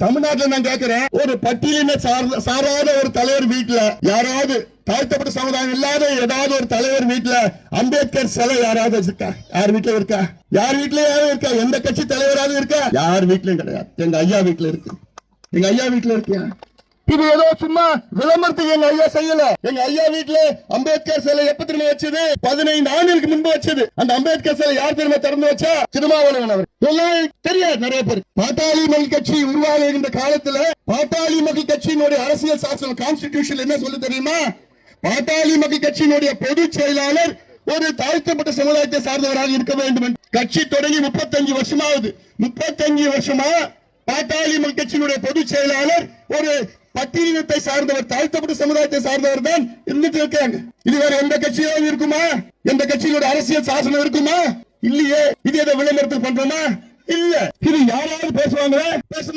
தமிழ்நாட்டில் நான் கேட்கிறேன், ஒரு பட்டியலின சாராத ஒரு தலைவர் வீட்டுல யாராவது தாழ்த்தப்பட்ட சமுதாயம் இல்லாத ஏதாவது ஒரு தலைவர் வீட்டுல அம்பேத்கர் சிலை யாராவது இருக்கா? யார் வீட்டுல இருக்கா? யார் வீட்லயாவது இருக்கா? எந்த கட்சி தலைவராவது இருக்கா? யார் வீட்லயும் கிடையாது. எங்க ஐயா வீட்டுல இருக்கு. எங்க ஐயா வீட்டுல இருக்கியா? இது ஏதோ சும்மா விளம்பரத்துக்கு எங்க ஐயா செய்யல. எங்க ஐயா வீட்டுல அம்பேத்கர் சிலை எப்ப திரும்ப வச்சது? 15 ஆண்டுகளுக்கு முன்பு வச்சது. அந்த அம்பேத்கர் சிலை யார் திரும்ப திறந்து வச்சா? திருமாவளவன் அவர். எல்லாம் தெரியாது நிறைய பேர். பாட்டாளி மக்கள் கட்சி உருவாகுகின்ற காலத்துல பாட்டாளி மக்கள் கட்சியினுடைய அரசியல் சாசனம் கான்ஸ்டிடியூஷன் என்ன சொல்லு தெரியுமா? பாட்டாளி மக்கள் கட்சியினுடைய பொதுச் செயலாளர் ஒரு தாழ்த்தப்பட்ட சமுதாயத்தை சார்ந்தவராக இருக்க வேண்டும். கட்சி தொடங்கி 35 வருஷமாவது. 35 வருஷமா பாட்டாளி மக்கள் கட்சியினுடைய பொதுச் செயலாளர் ஒரு பட்டியலினத்தை சார்ந்தவர், தாழ்த்தப்பட்ட சமுதாயத்தை சார்ந்தவர் தான் இருந்துட்டு இருக்காங்க. இது வேற எந்த கட்சியாவது இருக்குமா? எந்த கட்சியினுடைய அரசியல் சாசனம் இருக்குமா? இல்லையே. இது எதை விளம்பரத்துக்கு பண்றோமா? இல்ல. இது யாராவது பேசுவாங்களா?